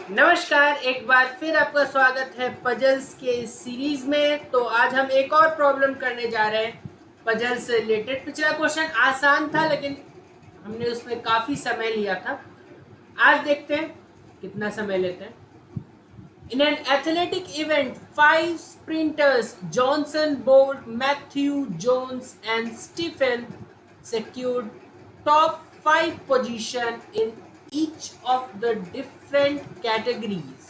नमस्कार, एक बार फिर आपका स्वागत है पजल्स के इस सीरीज में। तो आज हम एक और प्रॉब्लम करने जा रहे हैं पजल से रिलेटेड। पिछला क्वेश्चन आसान था लेकिन हमने उसमें काफी समय लिया था। आज देखते हैं कितना समय लेते हैं। In an athletic event, five sprinters Johnson, Bolt, Matthew, Jones, and Stephen secured top five position in each of the different categories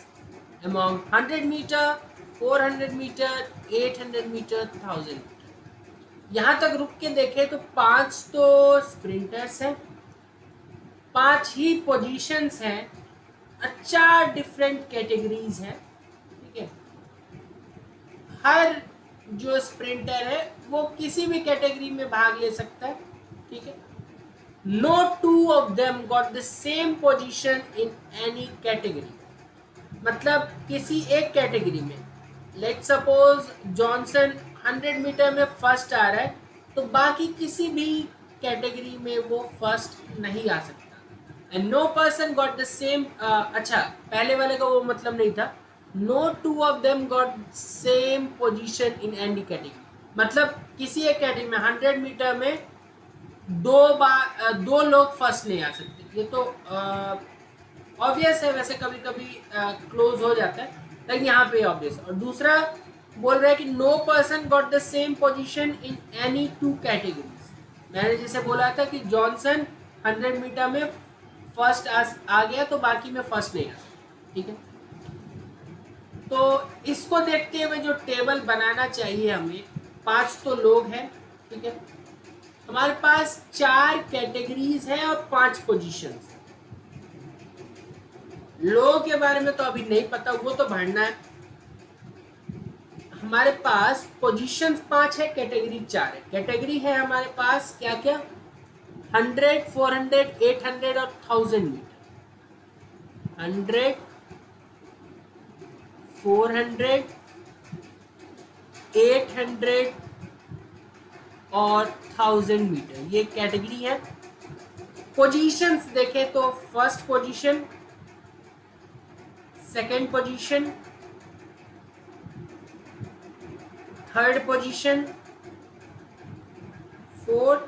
among 100 meter, 400 meter, 800 meter, 1000 meter. यहाँ तक रुक के देखें तो पांच तो स्प्रिंटर्स हैं, पांच ही पोजीशंस हैं, 4 डिफरेंट कैटेगरीज हैं। ठीक है, हर जो स्प्रिंटर है वो किसी भी कैटेगरी में भाग ले सकता है। ठीक है, no two of them got the same position in any category. मतलब किसी एक कैटेगरी में, लेट सपोज जॉनसन 100 मीटर में फर्स्ट आ रहा है तो बाकी किसी भी कैटेगरी में वो फर्स्ट नहीं आ सकता। And no person got the same, अच्छा पहले वाले का वो मतलब नहीं था। No two of them got same position in any category, मतलब किसी एक कैटेगरी में 100 मीटर में दो लोग फर्स्ट नहीं आ सकते। ये तो ऑब्वियस है, वैसे कभी कभी क्लोज हो जाता है लेकिन यहाँ पे ऑब्वियस। और दूसरा बोल रहा है कि no person got the same position in any two categories. मैंने जैसे बोला था कि जॉनसन 100 मीटर में फर्स्ट आ गया तो बाकी में फर्स्ट नहीं आ सकता। ठीक है, तो इसको देखते हुए जो टेबल बनाना चाहिए हमें, 5 तो लोग हैं। ठीक है, हमारे पास 4 कैटेगरीज हैं और 5 पोजीशंस हैं। लोगों के बारे में तो अभी नहीं पता, वो तो भरना है। हमारे पास पोजीशंस 5 है, कैटेगरी 4 है। कैटेगरी है हमारे पास क्या क्या, 100, 400, 800 और 1000 मीटर। 100, 400, 800 और 1000 मीटर, ये कैटेगरी है। पोजीशंस देखें तो first position, second position, third position, fourth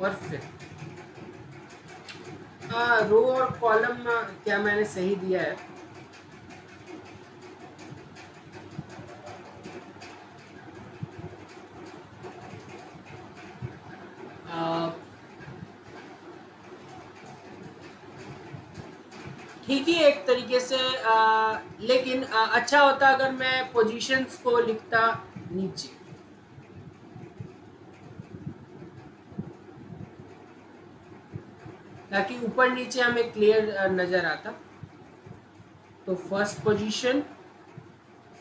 और फिफ्थ। रो और कॉलम क्या मैंने सही दिया है? ठीक ही एक तरीके से, लेकिन अच्छा होता अगर मैं पोजीशंस को लिखता नीचे। ताकि ऊपर नीचे हमें क्लियर नजर आता। तो first position,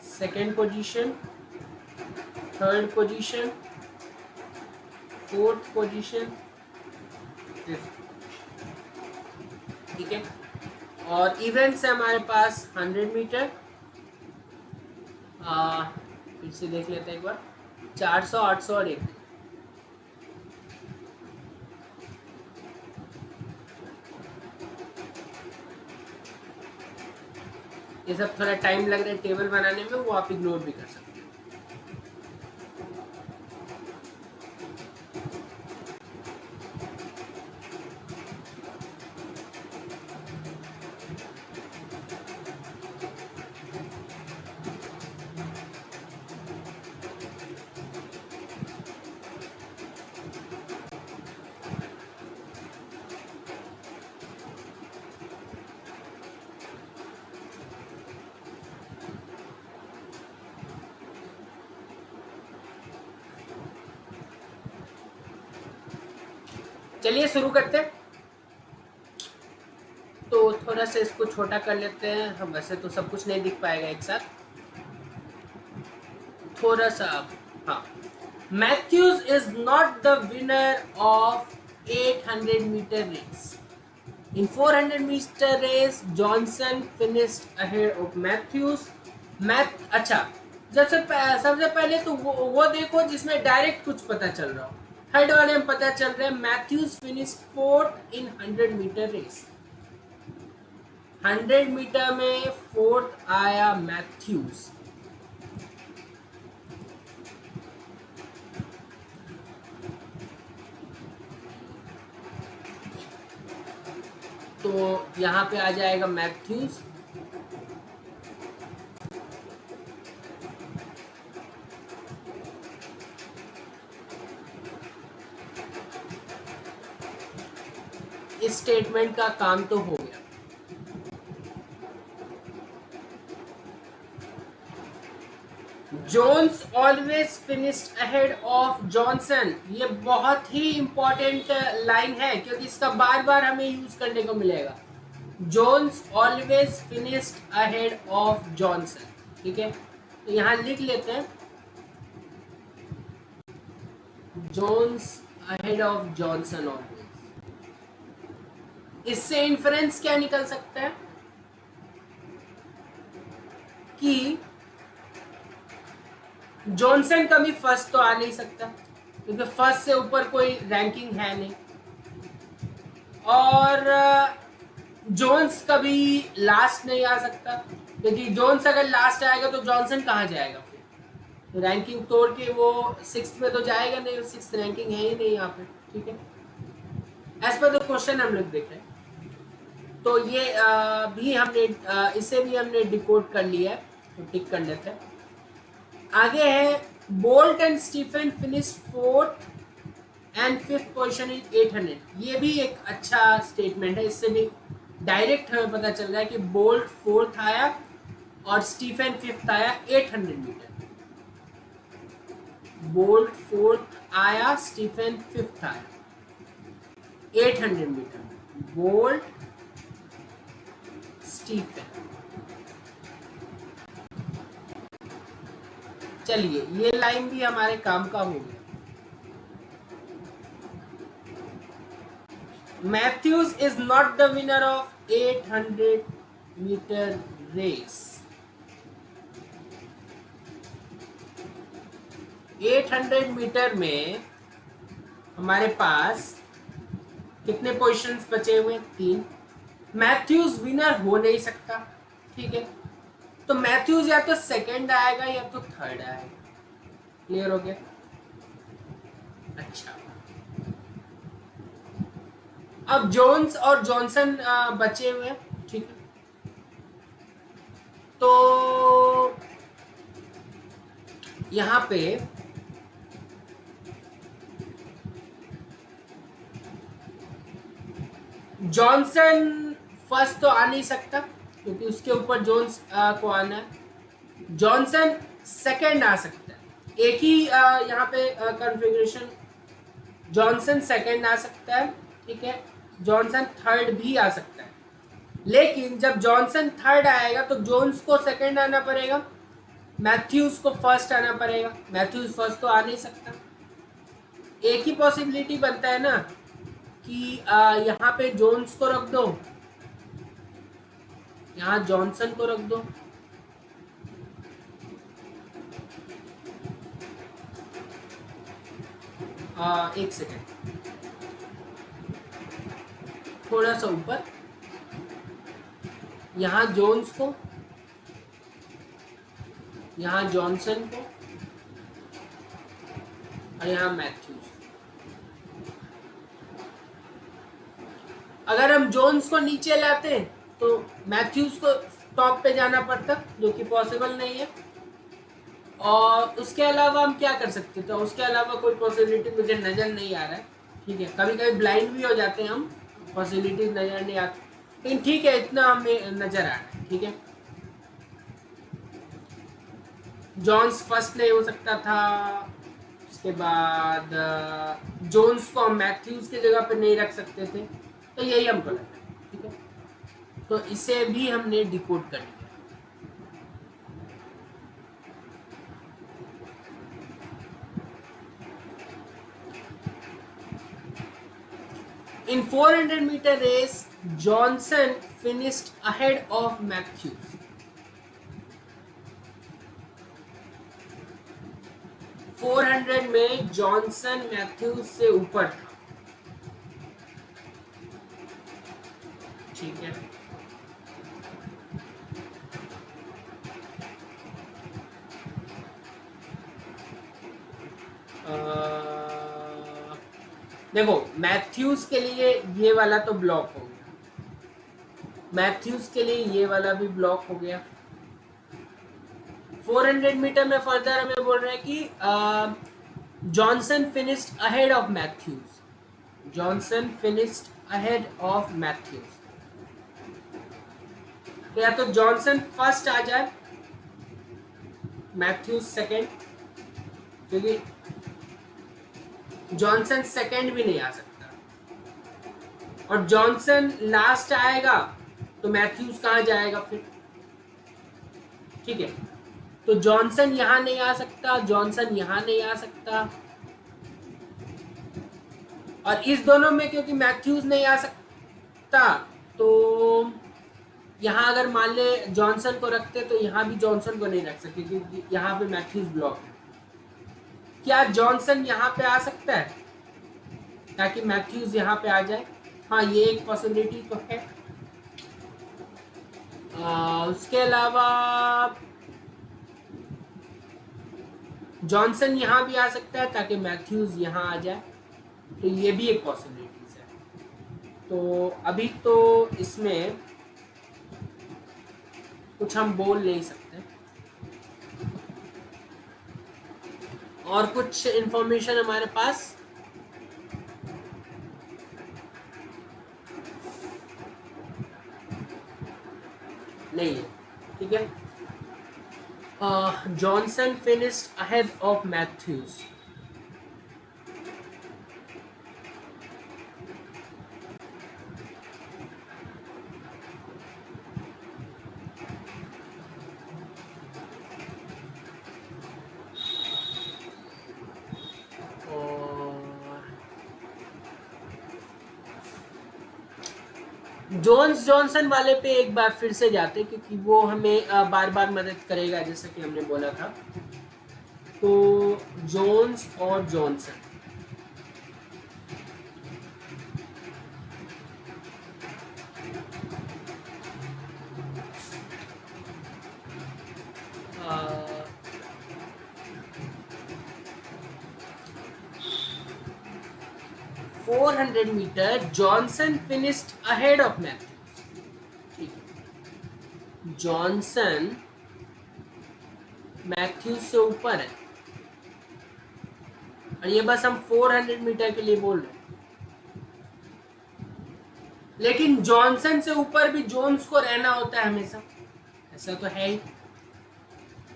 second position, third position, fourth position, fifth. ठीक है, और इवेंट्स है हमारे पास 100 मीटर। फिर से देख लेते हैं एक बार, 400, 800 और 1। ये सब थोड़ा टाइम लग रहा है टेबल बनाने में, वो आप इग्नोर भी कर सकते हैं। चलिए शुरू करते हैं। तो थोड़ा सा इसको छोटा कर लेते हैं हम, वैसे तो सब कुछ नहीं दिख पाएगा एक साथ, थोड़ा सा। हाँ, Matthews is not the winner of 800 metre race. In 400 metre race Johnson finished ahead of Matthews. अच्छा, सबसे पहले तो वो देखो जिसमें डायरेक्ट कुछ पता चल रहा हो। थर्ड वाले में पता चल रहा है मैथ्यूज फिनिश 4th इन 100 मीटर रेस। 100 मीटर में फोर्थ आया मैथ्यूज। तो यहाँ पे आ जाएगा मैथ्यूज। इस स्टेटमेंट का काम तो हो गया। Jones always finished ahead of Johnson. ये बहुत ही इंपॉर्टेंट लाइन है क्योंकि इसका बार बार हमें यूज करने को मिलेगा। Jones always finished ahead of Johnson. ठीक है, तो यहां लिख लेते हैं Jones ahead of Johnson always. इससे इन्फरेंस क्या निकल सकता है कि जॉनसन कभी फर्स्ट तो आ नहीं सकता क्योंकि फर्स्ट से ऊपर कोई रैंकिंग है नहीं, और जोन्स कभी लास्ट नहीं आ सकता क्योंकि जोन्स अगर लास्ट आएगा तो जॉनसन कहाँ जाएगा फिर, तो रैंकिंग तोड़ के वो 6th में तो जाएगा नहीं, 6th रैंकिंग है ही नहीं यहाँ पे। ठीक है, एज पर द क्वेश्चन हम लोग देख रहे हैं। तो ये भी हमने इसे भी हमने डिकोड कर लिया है, तो टिक कर लेते हैं। आगे है Bolt and Stephen finished 4th and 5th position in 800। ये भी एक अच्छा स्टेटमेंट है, इससे भी डायरेक्ट हमें पता चल रहा है कि बोल्ट 4th आया और स्टीफन 5th आया 800 मीटर। बोल्ट 4th आया, स्टीफन 5th आया 800 मीटर। Bolt, Stephen. चलिए ये लाइन भी हमारे काम का हो गया। Matthews is not the winner of 800 metre race. 800 metre में हमारे पास कितने पोजीशंस बचे हुए? 3। मैथ्यूज विनर हो नहीं सकता। ठीक है, तो मैथ्यूज या तो सेकंड आएगा या तो थर्ड आएगा। क्लियर हो गया? अच्छा, अब जोन्स और जॉनसन बचे हुए। ठीक है, तो यहां पे जॉनसन फर्स्ट तो आ नहीं सकता क्योंकि उसके ऊपर जोन्स को आना है। जॉनसन सेकंड आ सकता है। एक ही यहाँ पे कॉन्फ़िगरेशन, जॉनसन सेकंड आ सकता है। ठीक है, जॉनसन थर्ड भी आ सकता है, लेकिन जब जॉनसन थर्ड आएगा तो जोन्स को सेकंड आना पड़ेगा, मैथ्यूज को फर्स्ट आना पड़ेगा। मैथ्यूज फर्स्ट तो आ नहीं सकता। एक ही पॉसिबिलिटी बनता है ना कि यहाँ पे जोन्स को रख दो, यहाँ जॉनसन को रख दो। एक सेकेंड, थोड़ा सा ऊपर, यहाँ जोन्स को, यहाँ जॉनसन को, और यहाँ मैथ्यूज। अगर हम जोन्स को नीचे लाते तो मैथ्यूज को टॉप पे जाना पड़ता, जो कि पॉसिबल नहीं है। और उसके अलावा हम क्या कर सकते थे? उसके अलावा कोई पॉसिबिलिटी मुझे नज़र नहीं आ रहा है। ठीक है, कभी कभी ब्लाइंड भी हो जाते हैं हम, पॉसिबिलिटीज नज़र नहीं आती, लेकिन ठीक है इतना हमें नज़र आ रहा है। ठीक है, जॉन्स फर्स्ट नहीं हो सकता था, उसके बाद जोन्स को हम मैथ्यूज की जगह पे नहीं रख सकते थे, तो यही हमको लग रहा है। ठीक है, तो इसे भी हमने डिकोड कर लिया। In 400 meter race, Johnson finished ahead of Matthews. 400 में जॉनसन मैथ्यूज से ऊपर था। ठीक है, देखो मैथ्यूज के लिए ये वाला तो ब्लॉक हो गया, मैथ्यूज के लिए ये वाला भी ब्लॉक हो गया। 400 मीटर में फर्दर हमें बोल रहे हैं कि Johnson finished ahead of Matthews, Johnson finished ahead of Matthews. तो या तो जॉनसन फर्स्ट आ जाए, मैथ्यूज सेकंड, क्योंकि जॉनसन सेकंड भी नहीं आ सकता, और जॉनसन लास्ट आएगा तो मैथ्यूज कहां जाएगा फिर, ठीक है। तो जॉनसन यहां नहीं आ सकता, जॉनसन यहां नहीं आ सकता, और इस दोनों में क्योंकि मैथ्यूज नहीं आ सकता तो यहां अगर मान ले जॉनसन को रखते तो यहां भी जॉनसन को नहीं रख सकते क्योंकि यहां पे मैथ्यूज ब्लॉक है। क्या जॉनसन यहां पे आ सकता है ताकि मैथ्यूज यहां पे आ जाए? हाँ, ये एक पॉसिबिलिटी तो है। उसके अलावा जॉनसन यहां भी आ सकता है ताकि मैथ्यूज यहां आ जाए, तो ये भी एक पॉसिबिलिटीज है। तो अभी तो इसमें कुछ हम बोल नहीं सकते, और कुछ इंफॉर्मेशन हमारे पास नहीं है, ठीक है। Johnson finished ahead of Matthews. Jones Johnson वाले पे एक बार फिर से जाते क्योंकि वो हमें बार बार मदद करेगा जैसा कि हमने बोला था। तो जोन्स और Johnson, four 400 metre Johnson finished ahead of Matthews, ठीक है। जॉनसन मैथ्यूज से ऊपर है, और ये बस हम 400 मीटर के लिए बोल रहे हैं, लेकिन जॉनसन से ऊपर भी जोन्स को रहना होता है हमेशा, ऐसा तो है ही।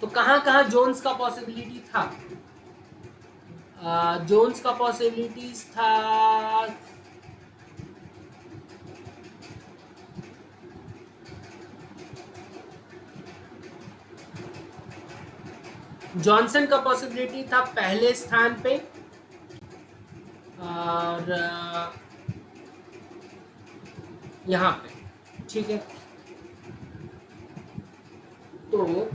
तो कहां कहां जोन्स का पॉसिबिलिटी था? जोन्स का पॉसिबिलिटीज था जॉनसन का पॉसिबिलिटी था पहले स्थान पे, और यहां पे, ठीक है। तो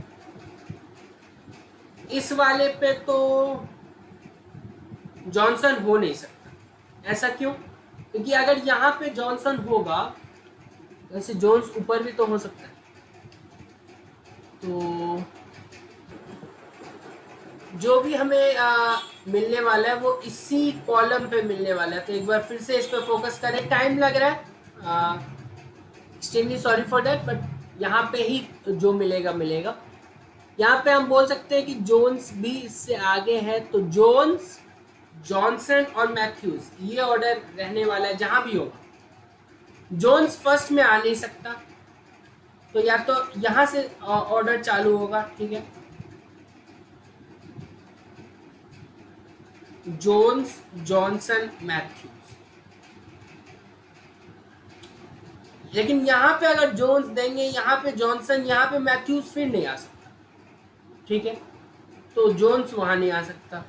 इस वाले पे तो जॉनसन हो नहीं सकता। ऐसा क्यों? क्योंकि अगर यहां पे जॉनसन होगा वैसे जोन्स ऊपर भी तो हो सकता है। तो जो भी हमें मिलने वाला है वो इसी कॉलम पे मिलने वाला है। तो एक बार फिर से इस पे फोकस करें। टाइम लग रहा है, extremely sorry for that, but यहाँ पे ही जो मिलेगा मिलेगा। यहाँ पे हम बोल सकते हैं कि जोन्स भी इससे आगे है, तो जोन्स, जॉनसन और मैथ्यूज ये ऑर्डर रहने वाला है जहां भी होगा। जोन्स फर्स्ट में आ नहीं सकता, तो या तो यहां से ऑर्डर चालू होगा, ठीक है। Jones, Johnson, Matthews. लेकिन यहां पे अगर जोन्स देंगे, यहां पे जॉनसन, यहां पे मैथ्यूज, फिर नहीं आ सकता, ठीक है। तो जोन्स वहां नहीं आ सकता।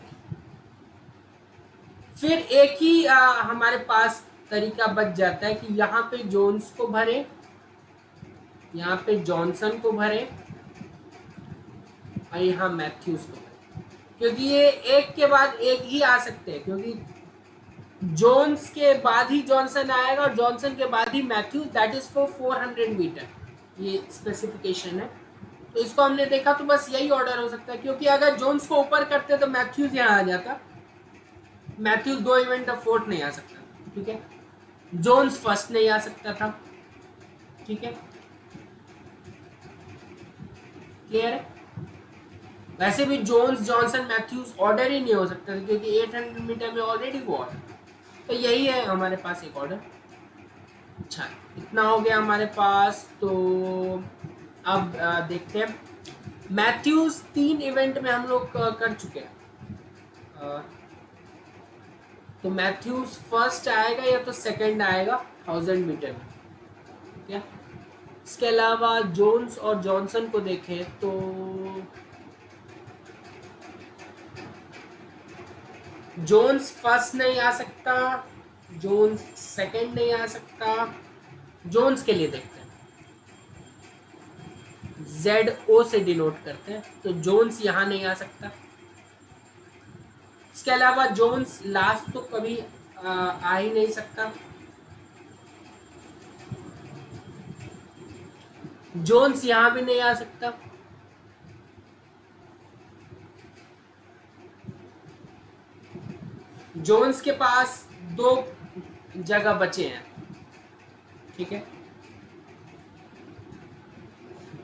फिर एक ही हमारे पास तरीका बच जाता है कि यहाँ पे जोन्स को भरे, यहाँ पे जॉनसन को भरे, और यहाँ मैथ्यूज को भरे, क्योंकि ये एक के बाद एक ही आ सकते हैं, क्योंकि जोन्स के बाद ही जॉनसन आएगा और जॉनसन के बाद ही Matthews. That is for 400 metre, ये स्पेसिफिकेशन है। तो इसको हमने देखा तो बस यही ऑर्डर हो सकता है, क्योंकि अगर जोन्स को ऊपर करते तो मैथ्यूज यहाँ आ जाता, मैथ्यूज 2 इवेंट ऑफ फोर्थ नहीं आ सकता, ठीक है। जोन्स फर्स्ट नहीं आ सकता था, ठीक है, क्लियर है। वैसे भी जोन्स जॉनसन मैथ्यूज ऑर्डर ही नहीं हो सकता था क्योंकि 800 मीटर में ऑलरेडी वो ऑर्डर, तो यही है हमारे पास एक ऑर्डर। अच्छा, इतना हो गया हमारे पास। तो अब देखते हैं, मैथ्यूज 3 इवेंट में हम लोग कर चुके हैं। तो मैथ्यूज फर्स्ट आएगा या तो सेकंड आएगा 1000 मीटर में, ठीक है। इसके अलावा जोन्स और जॉनसन को देखें तो जोन्स फर्स्ट नहीं आ सकता, जोन्स सेकंड नहीं आ सकता। जोन्स के लिए देखते हैं, ZO से डिनोट करते हैं, तो जोन्स यहां नहीं आ सकता। इसके अलावा जोन्स लास्ट तो कभी आ ही नहीं सकता। जोन्स यहां भी नहीं आ सकता। जोन्स के पास 2 जगह बचे हैं, ठीक है,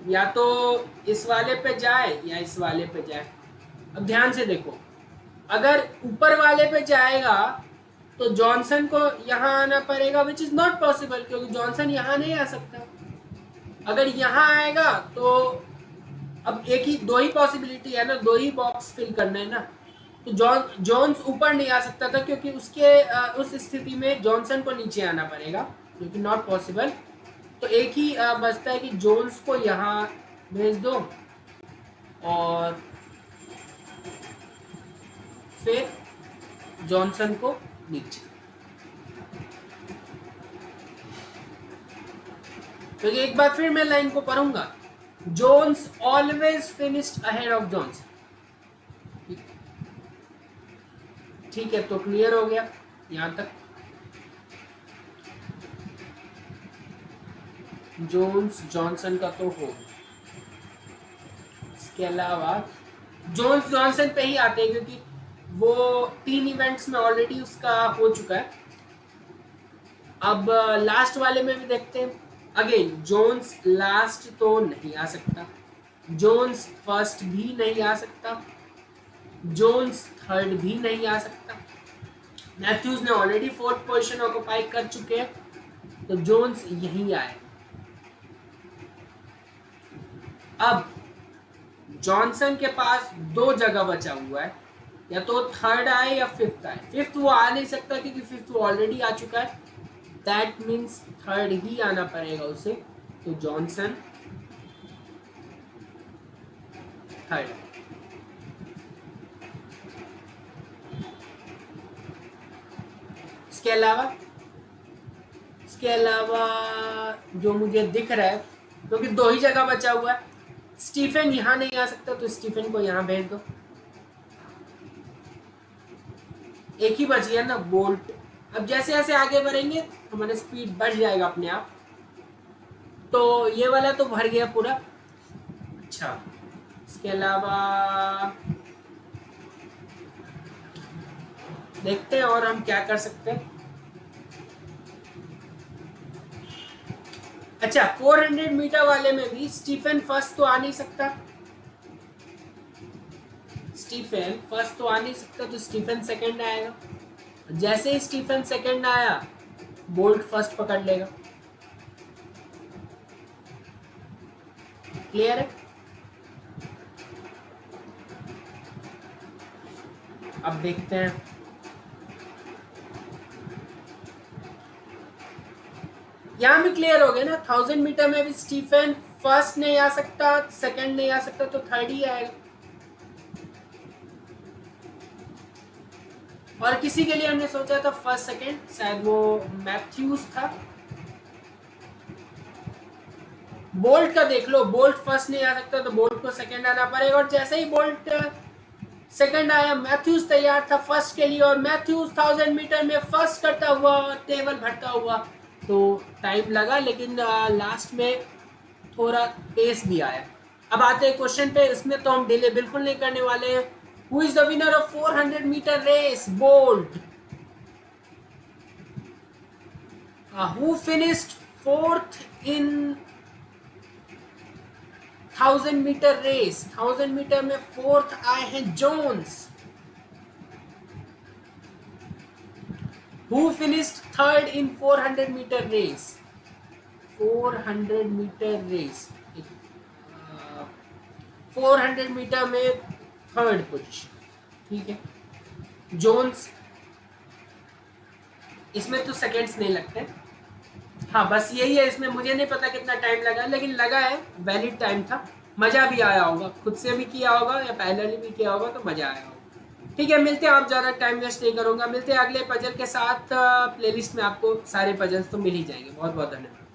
या तो इस वाले पे जाए या इस वाले पे जाए। अब ध्यान से देखो, अगर ऊपर वाले पे जाएगा तो जॉनसन को यहां आना पड़ेगा, विच इज नॉट पॉसिबल क्योंकि जॉनसन यहां नहीं आ सकता। अगर यहां आएगा तो अब दो ही पॉसिबिलिटी है ना, 2 ही बॉक्स फिल करना है ना। तो जॉन्स ऊपर नहीं आ सकता था क्योंकि उसके उस स्थिति में जॉनसन को नीचे आना पड़ेगा, जो कि नॉट पॉसिबल। तो एक ही बचता है कि जोन्स को यहाँ भेज दो और फिर जॉनसन को नीचे। तो एक बार फिर मैं लाइन को पढ़ूंगा, Jones always finished ahead of Johnson, ठीक है। तो क्लियर हो गया यहां तक। जोन्स जॉनसन का तो हो, इसके अलावा जोन्स जॉनसन पे ही आते हैं क्योंकि वो 3 इवेंट्स में ऑलरेडी उसका हो चुका है। अब लास्ट वाले में भी देखते हैं। अगेन जोन्स लास्ट तो नहीं आ सकता, जोन्स फर्स्ट भी नहीं आ सकता, जोन्स थर्ड भी नहीं आ सकता। मैथ्यूज ने ऑलरेडी 4th पोजीशन ऑक्युपाई कर चुके हैं, तो जोन्स यहीं आए। अब जॉनसन के पास 2 जगह बचा हुआ है, या तो थर्ड आए या 5th आए। 5th वो आ नहीं सकता क्योंकि 5th वो ऑलरेडी आ चुका है, दैट मीन्स थर्ड ही आना पड़ेगा उसे। तो जॉनसन थर्ड। इसके अलावा जो मुझे दिख रहा है, क्योंकि 2 ही जगह बचा हुआ है, स्टीफन यहां नहीं आ सकता तो स्टीफन को यहां भेज दो। एक ही बची है ना, बोल्ट। अब जैसे जैसे आगे बढ़ेंगे हमारा स्पीड बढ़ जाएगा अपने आप। तो ये वाला तो भर गया पूरा। अच्छा, इसके अलावा देखते हैं और हम क्या कर सकते हैं। अच्छा, 400 मीटर वाले में भी स्टीफन फर्स्ट तो आ नहीं सकता, स्टीफन फर्स्ट तो आ नहीं सकता, तो स्टीफन सेकंड आएगा। जैसे ही स्टीफन सेकंड आया, बोल्ट फर्स्ट पकड़ लेगा। क्लियर है? अब देखते हैं, यहां भी क्लियर हो गया ना। 1000 मीटर में भी स्टीफन फर्स्ट नहीं आ सकता, सेकंड नहीं आ सकता, तो थर्ड ही आएगा। और किसी के लिए हमने सोचा था फर्स्ट सेकंड, शायद वो मैथ्यूज था। बोल्ट का देख लो, बोल्ट फर्स्ट नहीं आ सकता तो बोल्ट को सेकंड आना पड़ेगा, और जैसे ही बोल्ट सेकंड आया, मैथ्यूज तैयार था फर्स्ट के लिए, और मैथ्यूज 1000 मीटर में फर्स्ट करता हुआ टेबल भरता हुआ। तो टाइम लगा, लेकिन लास्ट में थोड़ा पेस भी आया। अब आते हैं क्वेश्चन पे, इसमें तो हम डिले बिल्कुल नहीं करने वाले हैं। Who is the winner of 400 metre race? Bolt. Who finished fourth in 1000 metre race? 1000 metre में फोर्थ आए हैं Jones. Who finished third in 400 metre race? 400 metre race, 400 metre में थर्ड पोजीशन. ठीक है, जोन्स. इसमें तो सेकंड्स नहीं लगते. हाँ बस यही है इसमें. मुझे नहीं पता कितना टाइम लगा, लेकिन लगा है, वैलिड टाइम था. मज़ा भी आया होगा, खुद से भी किया होगा या पहले भी किया होगा तो मज़ा आया होगा. ठीक है, मिलते हैं. आप ज़्यादा टाइम वेस्ट नहीं करूँगा. मिलते हैं अगले पजल के साथ. प्लेलिस्ट में आपको सारे पजल्स तो मिल ही जाएंगे. बहुत बहुत धन्यवाद.